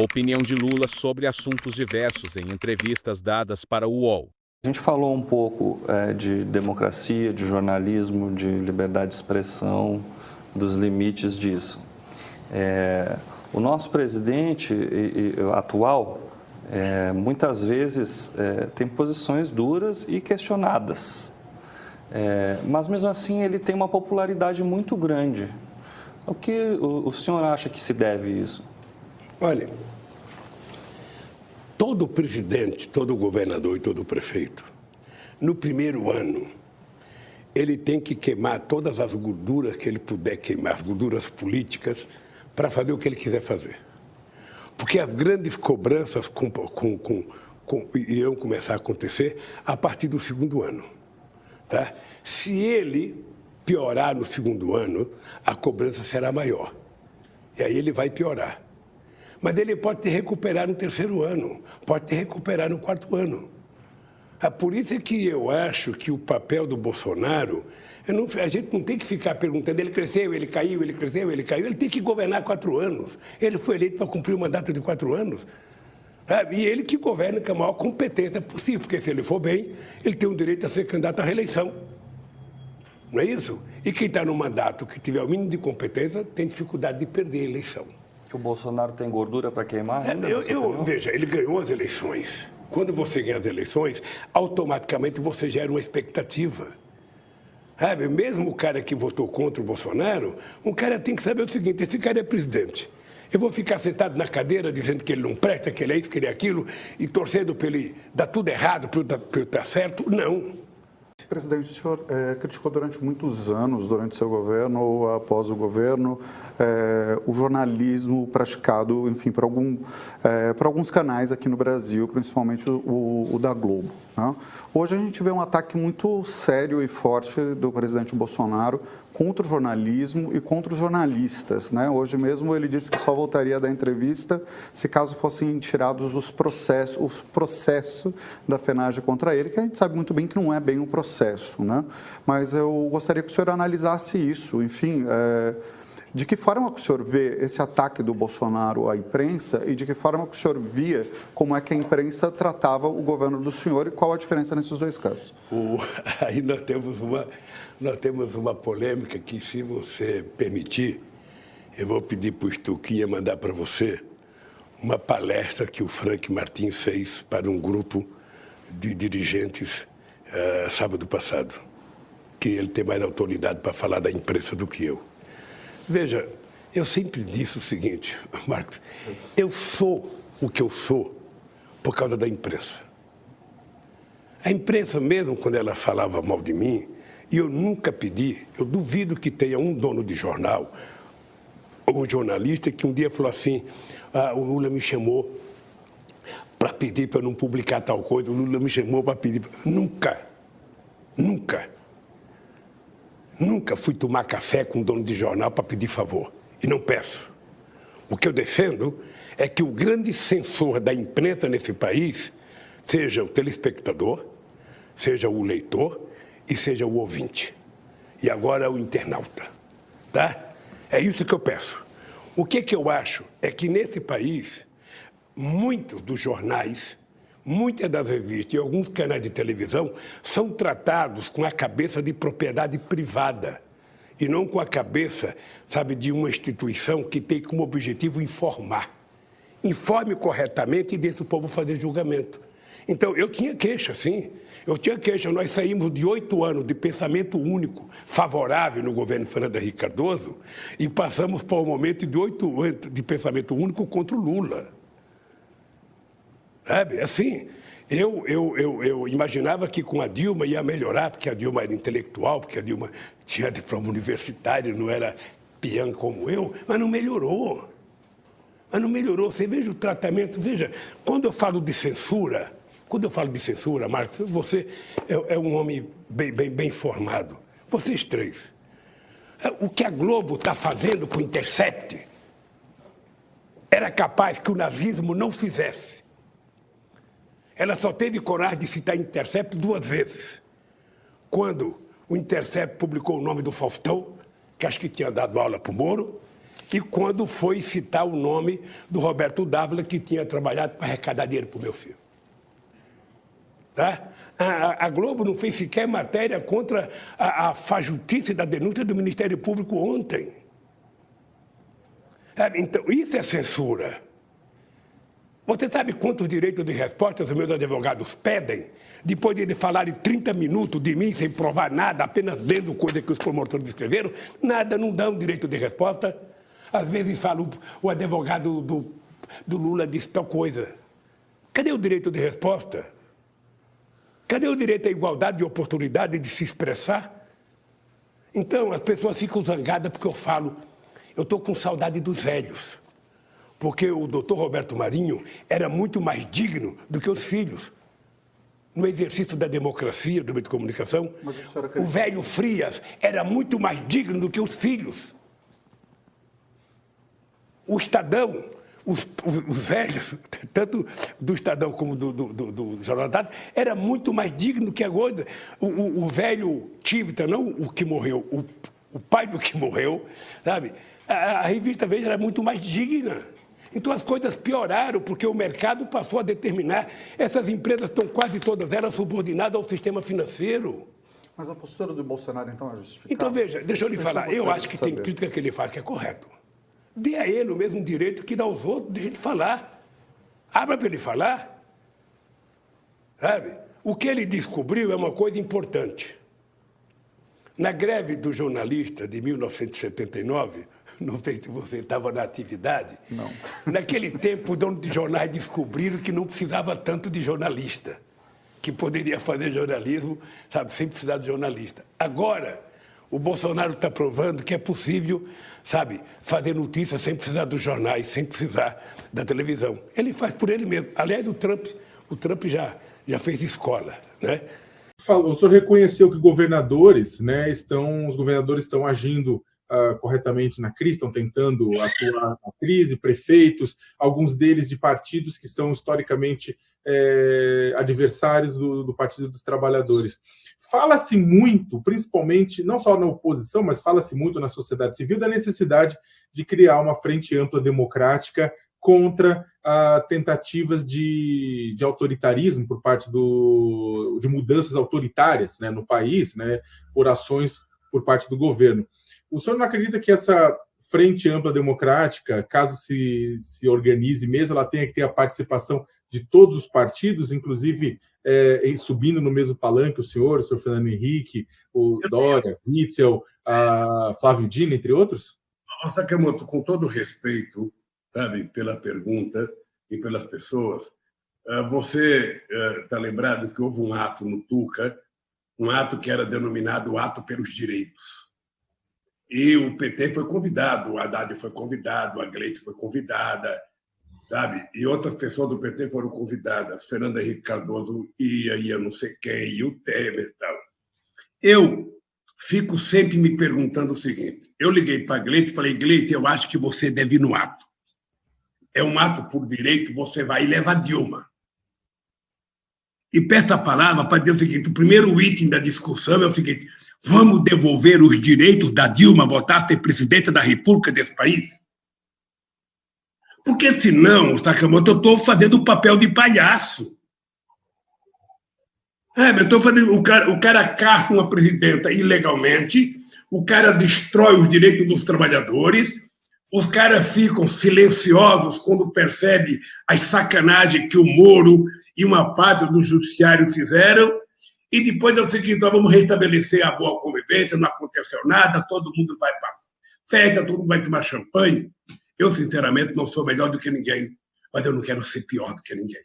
opinião de Lula sobre assuntos diversos em entrevistas dadas para o UOL. A gente falou um pouco de democracia, de jornalismo, de liberdade de expressão, dos limites disso. O nosso presidente atual, muitas vezes, tem posições duras e questionadas, mas mesmo assim ele tem uma popularidade muito grande. O que o senhor acha que se deve isso? Olha, todo presidente, todo governador e todo prefeito, no primeiro ano, ele tem que queimar todas as gorduras que ele puder queimar, as gorduras políticas, para fazer o que ele quiser fazer. Porque as grandes cobranças irão começar a acontecer a partir do segundo ano. Tá? Se ele piorar no segundo ano, a cobrança será maior. E aí ele vai piorar. Mas ele pode te recuperar no terceiro ano, pode te recuperar no quarto ano. Por isso que eu acho que o papel do Bolsonaro, a gente não tem que ficar perguntando, ele cresceu, ele caiu, ele cresceu, ele caiu. Ele tem que governar 4 anos. Ele foi eleito para cumprir o mandato de 4 anos. E ele que governa com a maior competência possível, porque se ele for bem, ele tem o direito a ser candidato à reeleição. Não é isso? E quem está no mandato que tiver o mínimo de competência tem dificuldade de perder a eleição. O Bolsonaro tem gordura para queimar? Veja, ele ganhou as eleições. Quando você ganha as eleições, automaticamente você gera uma expectativa. Sabe? Mesmo o cara que votou contra o Bolsonaro, um cara tem que saber o seguinte, esse cara é presidente. Eu vou ficar sentado na cadeira dizendo que ele não presta, que ele é isso, que ele é aquilo, e torcendo para ele dar tudo errado, para ele dar certo? Não. Presidente, o senhor criticou durante muitos anos, durante seu governo ou após o governo, o jornalismo praticado, enfim, por alguns canais aqui no Brasil, principalmente o da Globo, né? Hoje a gente vê um ataque muito sério e forte do presidente Bolsonaro contra o jornalismo e contra os jornalistas, né? Hoje mesmo ele disse que só voltaria a dar entrevista se caso fossem tirados os processos da FENAGE contra ele, que a gente sabe muito bem que não é bem um processo, né? Mas eu gostaria que o senhor analisasse isso, enfim, de que forma que o senhor vê esse ataque do Bolsonaro à imprensa e de que forma que o senhor via como é que a imprensa tratava o governo do senhor e qual a diferença nesses dois casos? Aí nós temos uma polêmica que, se você permitir, eu vou pedir para o Stuquinha mandar para você uma palestra que o Frank Martins fez para um grupo de dirigentes sábado passado, que ele tem mais autoridade para falar da imprensa do que eu. Veja, eu sempre disse o seguinte, Marcos, eu sou o que eu sou por causa da imprensa. A imprensa, mesmo quando ela falava mal de mim, e eu nunca pedi, eu duvido que tenha um dono de jornal ou um jornalista que um dia falou assim, o Lula me chamou para pedir para eu não publicar tal coisa, o Lula me chamou para pedir... Nunca fui tomar café com um dono de jornal para pedir favor, e não peço. O que eu defendo é que o grande censor da imprensa nesse país seja o telespectador, seja o leitor e seja o ouvinte. E agora o internauta. Tá? É isso que eu peço. O que eu acho é que nesse país, muitos dos jornais, muitas das revistas e alguns canais de televisão são tratados com a cabeça de propriedade privada e não com a cabeça, sabe, de uma instituição que tem como objetivo informar. Informe corretamente e deixe o povo fazer julgamento. Então, eu tinha queixa, sim. Eu tinha queixa. Nós saímos de 8 anos de pensamento único favorável no governo Fernando Henrique Cardoso e passamos para um momento de 8 anos de pensamento único contra o Lula. Sabe, assim, eu imaginava que com a Dilma ia melhorar, porque a Dilma era intelectual, porque a Dilma tinha diploma universitário, não era peão como eu, mas não melhorou. Você veja o tratamento, veja, quando eu falo de censura, Marcos, você é um homem bem formado, vocês três. O que a Globo está fazendo com o Intercept era capaz que o nazismo não fizesse. Ela só teve coragem de citar Intercept 2 vezes. Quando o Intercept publicou o nome do Faustão, que acho que tinha dado aula para o Moro, e quando foi citar o nome do Roberto Dávila, que tinha trabalhado para arrecadar dinheiro para o meu filho. Tá? A Globo não fez sequer matéria contra a fajutice da denúncia do Ministério Público ontem. Então, isso é censura. Você sabe quantos direitos de resposta os meus advogados pedem? Depois de eles falarem 30 minutos de mim sem provar nada, apenas lendo coisa que os promotores escreveram, nada, não dão direito de resposta. Às vezes falo, o advogado do Lula disse tal coisa. Cadê o direito de resposta? Cadê o direito à igualdade de oportunidade de se expressar? Então, as pessoas ficam zangadas porque eu falo, eu estou com saudade dos velhos. Porque o doutor Roberto Marinho era muito mais digno do que os filhos. No exercício da democracia, do meio de comunicação, o velho Frias era muito mais digno do que os filhos. O Estadão, os velhos, tanto do Estadão como do Jornal da Tarde, era muito mais digno que agora. O velho Tivita, não o que morreu, o pai do que morreu, sabe? A revista Veja era muito mais digna. Então as coisas pioraram porque o mercado passou a determinar. Essas empresas estão quase todas elas subordinadas ao sistema financeiro. Mas a postura do Bolsonaro, então, é justificável? Então, veja, deixa eu lhe falar. Eu acho que tem crítica que ele faz que é correto. Dê a ele o mesmo direito que dá aos outros de ele falar. Abra para ele falar. Sabe? O que ele descobriu é uma coisa importante. Na greve do jornalista de 1979, não sei se você estava na atividade, não. Naquele tempo, os donos de jornais descobriram que não precisava tanto de jornalista, que poderia fazer jornalismo, sabe, sem precisar de jornalista. Agora, o Bolsonaro está provando que é possível, sabe, fazer notícia sem precisar dos jornais, sem precisar da televisão. Ele faz por ele mesmo. Aliás, o Trump já fez escola, né? O senhor reconheceu que governadores, né, os governadores estão agindo corretamente na crise, estão tentando atuar na crise, prefeitos, alguns deles de partidos que são historicamente adversários do Partido dos Trabalhadores. Fala-se muito, principalmente, não só na oposição, mas fala-se muito na sociedade civil, da necessidade de criar uma frente ampla democrática contra tentativas de autoritarismo por parte de mudanças autoritárias, né, no país, né, por ações por parte do governo. O senhor não acredita que essa frente ampla democrática, caso se organize mesmo, ela tenha que ter a participação de todos os partidos, inclusive subindo no mesmo palanque o senhor Fernando Henrique, o Dória, Witzel, Flávio Dino, entre outros? Sakamoto, com todo respeito, sabe, pela pergunta e pelas pessoas, você está lembrado que houve um ato no Tuca, um ato que era denominado Ato pelos Direitos. E o PT foi convidado, o Haddad foi convidado, a Gleisi foi convidada, sabe? E outras pessoas do PT foram convidadas, Fernando Henrique Cardoso ia não sei quem, e o Temer e tal. Eu fico sempre me perguntando o seguinte, eu liguei para a Gleisi e falei, Gleisi, eu acho que você deve ir no ato. É um ato por direito, você vai e leva a Dilma. E peço a palavra para dizer o seguinte, o primeiro item da discussão é o seguinte, vamos devolver os direitos da Dilma a votar a ser presidente da República desse país? Porque senão, Sakamoto, eu estou fazendo o papel de palhaço. Eu estou fazendo, o cara caça uma presidenta ilegalmente, o cara destrói os direitos dos trabalhadores, os caras ficam silenciosos quando percebem as sacanagens que o Moro e uma parte do judiciário fizeram, e depois é o seguinte, nós vamos restabelecer a boa convivência, não aconteceu nada, todo mundo vai para festa, todo mundo vai tomar champanhe. Eu, sinceramente, não sou melhor do que ninguém, mas eu não quero ser pior do que ninguém.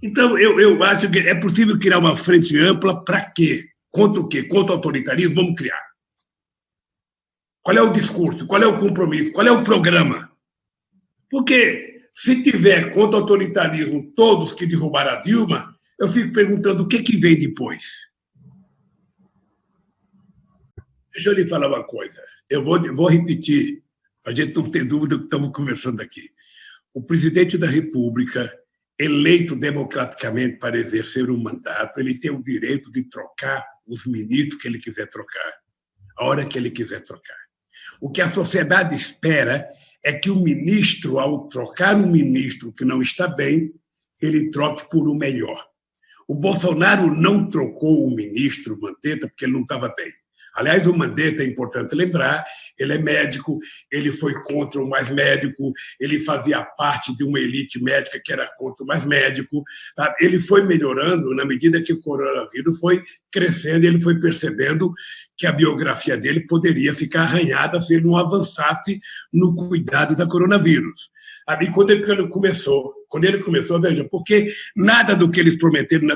Então, eu acho que é possível criar uma frente ampla para quê? Contra o quê? Contra o autoritarismo? Vamos criar. Qual é o discurso? Qual é o compromisso? Qual é o programa? Porque se tiver contra o autoritarismo todos que derrubaram a Dilma, eu fico perguntando o que vem depois. Deixa eu lhe falar uma coisa. Eu vou repetir, a gente não tem dúvida do que estamos conversando aqui. O presidente da República, eleito democraticamente para exercer um mandato, ele tem o direito de trocar os ministros que ele quiser trocar, a hora que ele quiser trocar. O que a sociedade espera é que o ministro, ao trocar um ministro que não está bem, ele troque por um melhor. O Bolsonaro não trocou o ministro Mandetta porque ele não estava bem. Aliás, o Mandetta, é importante lembrar, ele é médico, ele foi contra o mais médico, ele fazia parte de uma elite médica que era contra o mais médico. Ele foi melhorando na medida que o coronavírus foi crescendo, ele foi percebendo que a biografia dele poderia ficar arranhada se ele não avançasse no cuidado da coronavírus. Ali, quando ele começou, veja, porque nada do que eles prometeram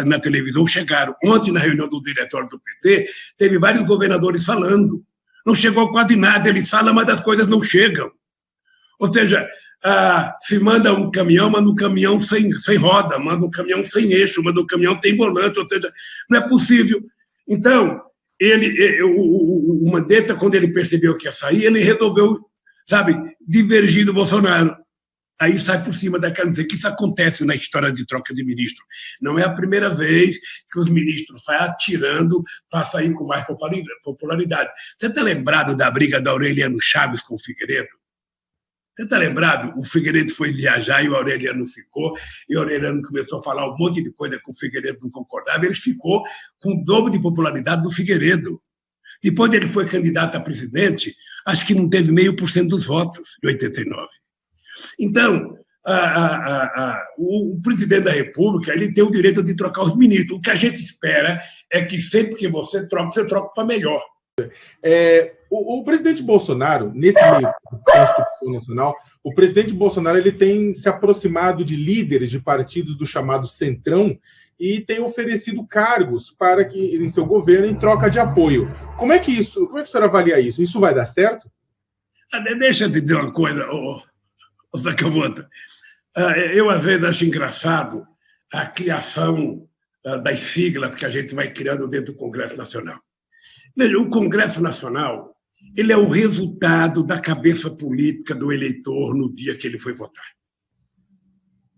na televisão chegaram. Ontem, na reunião do diretório do PT, teve vários governadores falando. Não chegou quase nada, eles falam, mas as coisas não chegam. Ou seja, se manda um caminhão, manda um caminhão sem roda, manda um caminhão sem eixo, manda um caminhão sem volante, ou seja, não é possível. Então, o Mandetta, quando ele percebeu que ia sair, ele resolveu, divergir do Bolsonaro. Aí sai por cima da caneta, que isso acontece na história de troca de ministro. Não é a primeira vez que os ministros saem atirando para sair com mais popularidade. Você está lembrado da briga da Aureliano Chaves com o Figueiredo? Você está lembrado? O Figueiredo foi viajar e o Aureliano ficou, e o Aureliano começou a falar um monte de coisa que o Figueiredo não concordava, e ele ficou com o dobro de popularidade do Figueiredo. Depois ele foi candidato a presidente, acho que não teve 0,5% dos votos, em 89. Então, o presidente da República ele tem o direito de trocar os ministros. O que a gente espera é que sempre que você troca para melhor. O presidente Bolsonaro, nesse meio da Constituição Nacional, o presidente Bolsonaro ele tem se aproximado de líderes de partidos do chamado Centrão e tem oferecido cargos para que em seu governo em troca de apoio. Como é que o senhor avalia isso? Isso vai dar certo? Deixa eu te dizer uma coisa, Sakamoto. Eu, às vezes, acho engraçado a criação das siglas que a gente vai criando dentro do Congresso Nacional. Veja, o Congresso Nacional ele é o resultado da cabeça política do eleitor no dia que ele foi votar.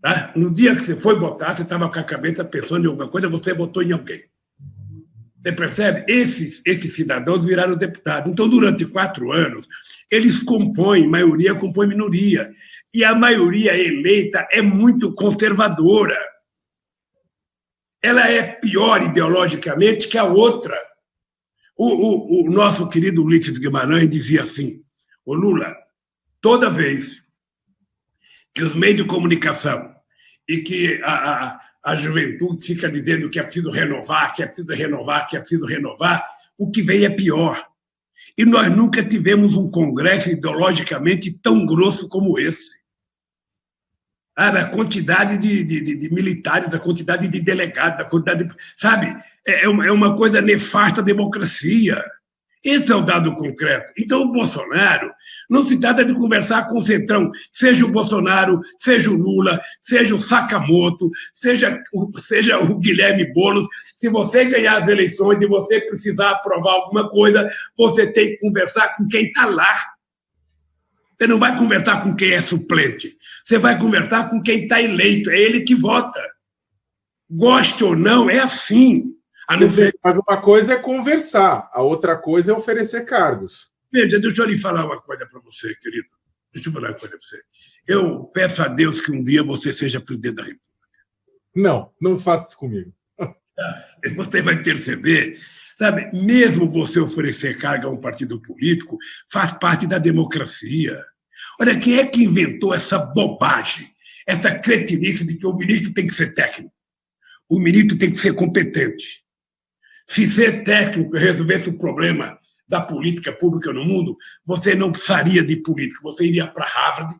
Tá? No dia que você foi votar, você estava com a cabeça pensando em alguma coisa, você votou em alguém. Você percebe? Esses cidadãos viraram deputados. Então, durante 4 anos, eles compõem, maioria compõe minoria. E a maioria eleita é muito conservadora. Ela é pior ideologicamente que a outra. O nosso querido Ulisses Guimarães dizia assim, ô Lula, toda vez que os meios de comunicação e que a juventude fica dizendo que é preciso renovar, que é preciso renovar, que é preciso renovar, o que vem é pior. E nós nunca tivemos um Congresso ideologicamente tão grosso como esse. A quantidade de militares, a quantidade de delegados, a quantidade de... É uma coisa nefasta à democracia. Esse é o dado concreto. Então, o Bolsonaro, não se trata de conversar com o Centrão, seja o Bolsonaro, seja o Lula, seja o Sakamoto, seja o Guilherme Boulos. Se você ganhar as eleições e você precisar aprovar alguma coisa, você tem que conversar com quem está lá. Você não vai conversar com quem é suplente. Você vai conversar com quem está eleito. É ele que vota. Goste ou não, é assim. Mas uma coisa é conversar, a outra coisa é oferecer cargos. Veja, deixa eu lhe falar uma coisa para você, querido. Deixa eu falar uma coisa para você. Eu peço a Deus que um dia você seja presidente da República. Não faça isso comigo. Você vai perceber, mesmo você oferecer carga a um partido político, faz parte da democracia. Olha, quem é que inventou essa bobagem, essa cretinice de que o ministro tem que ser técnico? O ministro tem que ser competente. Se ser técnico resolvesse o problema da política pública no mundo, você não precisaria de política, você iria para Harvard,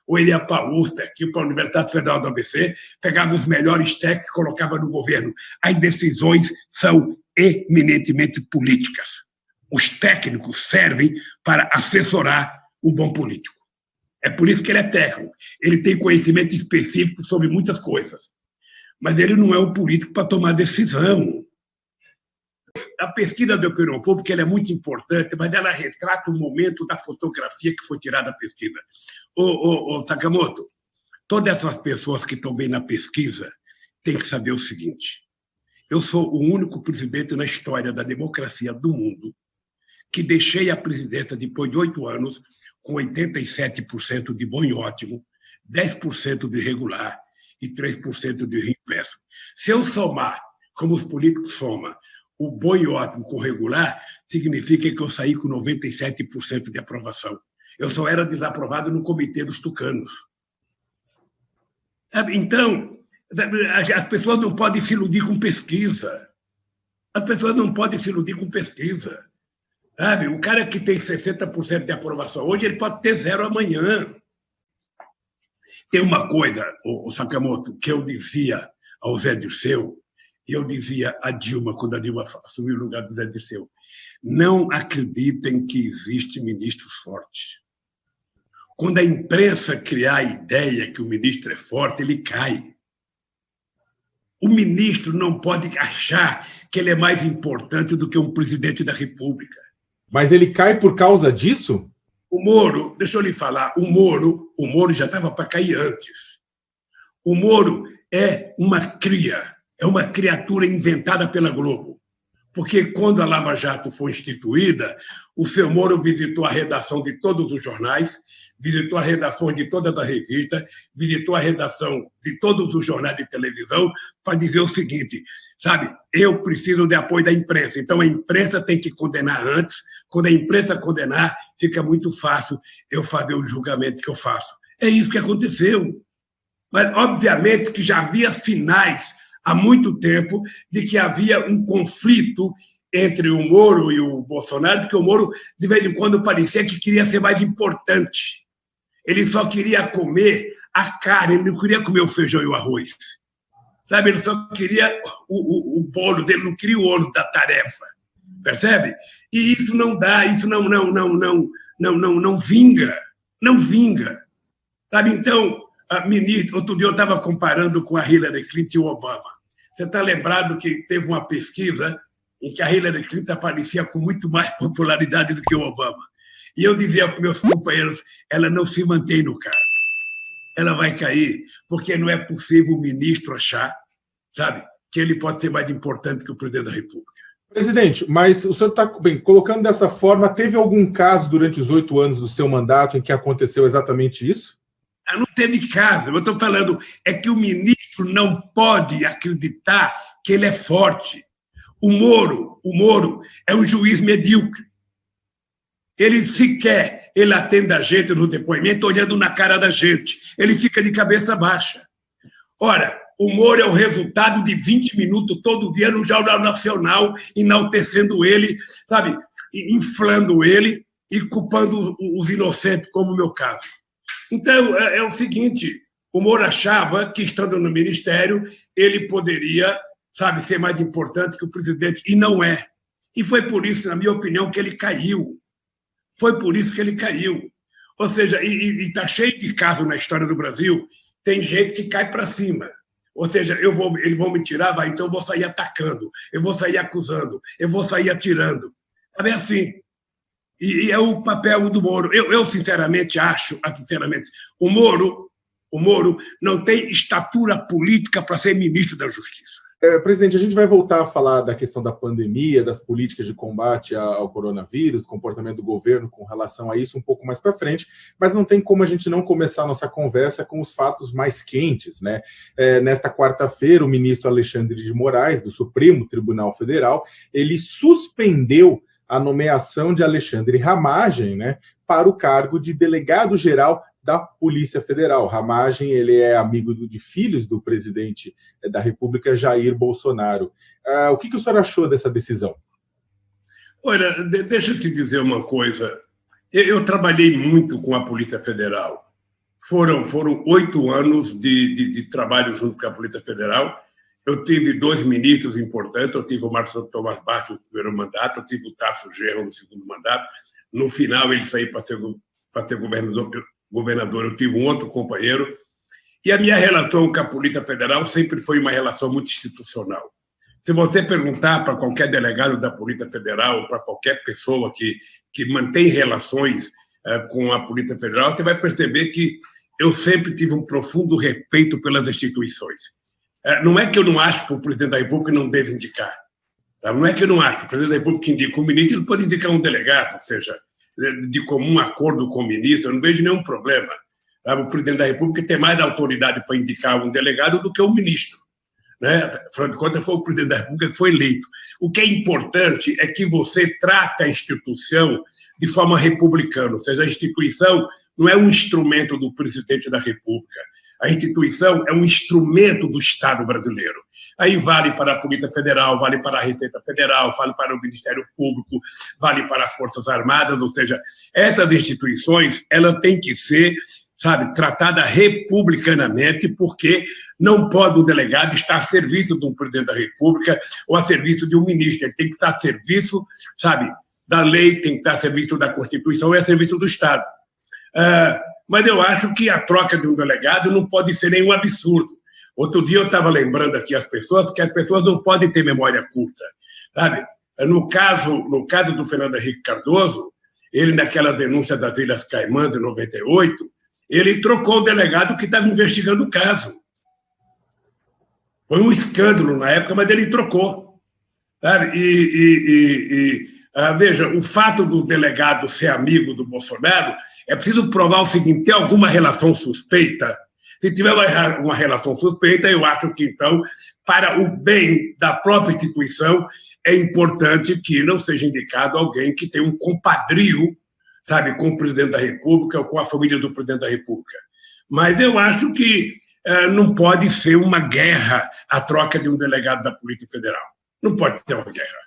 ou iria para a USP, aqui para a Universidade Federal do ABC, pegava os melhores técnicos e colocava no governo. As decisões são eminentemente políticas. Os técnicos servem para assessorar o bom político. É por isso que ele é técnico. Ele tem conhecimento específico sobre muitas coisas. Mas ele não é o político para tomar decisão. A pesquisa da opinião pública ela é muito importante, mas ela retrata o momento da fotografia que foi tirada da pesquisa. Sakamoto, todas essas pessoas que estão bem na pesquisa têm que saber o seguinte: eu sou o único presidente na história da democracia do mundo que deixei a presidência depois de 8 anos com 87% de bom e ótimo, 10% de regular e 3% de reimpresso. Se eu somar, como os políticos somam, o bom e ótimo com regular, significa que eu saí com 97% de aprovação. Eu só era desaprovado no Comitê dos Tucanos. Então, as pessoas não podem se iludir com pesquisa. As pessoas não podem se iludir com pesquisa. Sabe? O cara que tem 60% de aprovação hoje, ele pode ter 0 amanhã. Tem uma coisa, o Sakamoto, que eu dizia ao Zé Dirceu, e eu dizia a Dilma, quando a Dilma assumiu o lugar do Zé Dirceu: não acreditem que existe ministros fortes. Quando a imprensa criar a ideia que o ministro é forte, ele cai. O ministro não pode achar que ele é mais importante do que um presidente da República. Mas ele cai por causa disso? O Moro, deixa eu lhe falar, o Moro já estava para cair antes. O Moro é uma cria, é uma criatura inventada pela Globo. Porque quando a Lava Jato foi instituída, o seu Moro visitou a redação de todos os jornais, visitou a redação de todas as revistas, visitou a redação de todos os jornais de televisão para dizer o seguinte, sabe, eu preciso de apoio da imprensa, então a imprensa tem que condenar antes, quando a imprensa condenar, fica muito fácil eu fazer o julgamento que eu faço. É isso que aconteceu. Mas, obviamente, que já havia sinais há muito tempo de que havia um conflito entre o Moro e o Bolsonaro, porque o Moro, de vez em quando, parecia que queria ser mais importante. Ele só queria comer a carne, ele não queria comer o feijão e o arroz. Sabe? Ele só queria o bolo dele, não queria o ônus da tarefa. Percebe? E isso não dá, isso não vinga. Não vinga. Sabe? Então, outro dia eu estava comparando com a Hillary Clinton e o Obama. Você está lembrado que teve uma pesquisa em que a Hillary Clinton aparecia com muito mais popularidade do que o Obama. E eu dizia para meus companheiros, ela não se mantém no cargo. Ela vai cair, porque não é possível o ministro achar, sabe, que ele pode ser mais importante que o presidente da República. Presidente, mas o senhor está bem colocando dessa forma, teve algum caso durante os 8 anos do seu mandato em que aconteceu exatamente isso? Não teve caso, eu estou falando é que o ministro não pode acreditar que ele é forte. O Moro é um juiz medíocre. Ele sequer, ele atende a gente no depoimento olhando na cara da gente. Ele fica de cabeça baixa. Ora, o Moro é o resultado de 20 minutos todo dia no Jornal Nacional, enaltecendo ele, sabe, inflando ele e culpando os inocentes, como o meu caso. Então, é o seguinte, o Moro achava que, estando no ministério, ele poderia, sabe, ser mais importante que o presidente, e não é. E foi por isso, na minha opinião, que ele caiu. Foi por isso que ele caiu. Ou seja, e está cheio de casos na história do Brasil, tem gente que cai para cima. Ou seja, eles vão me tirar, então eu vou sair atacando, eu vou sair acusando, eu vou sair atirando. É assim. E é o papel do Moro. Eu sinceramente acho, o Moro não tem estatura política para ser ministro da Justiça. Presidente, a gente vai voltar a falar da questão da pandemia, das políticas de combate ao coronavírus, do comportamento do governo com relação a isso um pouco mais para frente, mas não tem como a gente não começar a nossa conversa com os fatos mais quentes, né? Nesta quarta-feira, o ministro Alexandre de Moraes, do Supremo Tribunal Federal, ele suspendeu a nomeação de Alexandre Ramagem, né, para o cargo de delegado-geral da Polícia Federal. Ramagem, ele é amigo de filhos do presidente da República, Jair Bolsonaro. O que o senhor achou dessa decisão? Olha, deixa eu te dizer uma coisa. Eu trabalhei muito com a Polícia Federal. Foram 8 anos de trabalho junto com a Polícia Federal. Eu tive 2 ministros importantes, eu tive o Marcelo Tomás Baixo no primeiro mandato, eu tive o Tasso Genro no segundo mandato. No final, ele saiu para ser governador, eu tive um outro companheiro. E a minha relação com a Polícia Federal sempre foi uma relação muito institucional. Se você perguntar para qualquer delegado da Polícia Federal, ou para qualquer pessoa que mantém relações com a Polícia Federal, você vai perceber que eu sempre tive um profundo respeito pelas instituições. Não é que eu não acho que o presidente da República não deve indicar. Não é que eu não acho. O presidente da República indica um ministro, ele pode indicar um delegado, ou seja, de comum acordo com o ministro, eu não vejo nenhum problema. O presidente da República tem mais autoridade para indicar um delegado do que um ministro. Afinal de contas, foi o presidente da República que foi eleito. O que é importante é que você trata a instituição de forma republicana, ou seja, a instituição não é um instrumento do presidente da República. A instituição é um instrumento do Estado brasileiro. Aí vale para a Polícia Federal, vale para a Receita Federal, vale para o Ministério Público, vale para as Forças Armadas, ou seja, essas instituições elas têm que ser, tratada republicanamente, porque não pode um delegado estar a serviço de um presidente da República ou a serviço de um ministro. Ele tem que estar a serviço, da lei, tem que estar a serviço da Constituição e a serviço do Estado. Mas eu acho que a troca de um delegado não pode ser nenhum absurdo. Outro dia eu estava lembrando aqui às pessoas que as pessoas não podem ter memória curta. No caso do Fernando Henrique Cardoso, ele naquela denúncia das Ilhas Caimã de 98, ele trocou o delegado que estava investigando o caso. Foi um escândalo na época, mas ele trocou. Veja, o fato do delegado ser amigo do Bolsonaro, é preciso provar o seguinte: tem alguma relação suspeita? Se tiver uma relação suspeita, eu acho que, então, para o bem da própria instituição, é importante que não seja indicado alguém que tem um compadrio, com o presidente da República ou com a família do presidente da República. Mas eu acho que não pode ser uma guerra a troca de um delegado da Polícia Federal. Não pode ser uma guerra.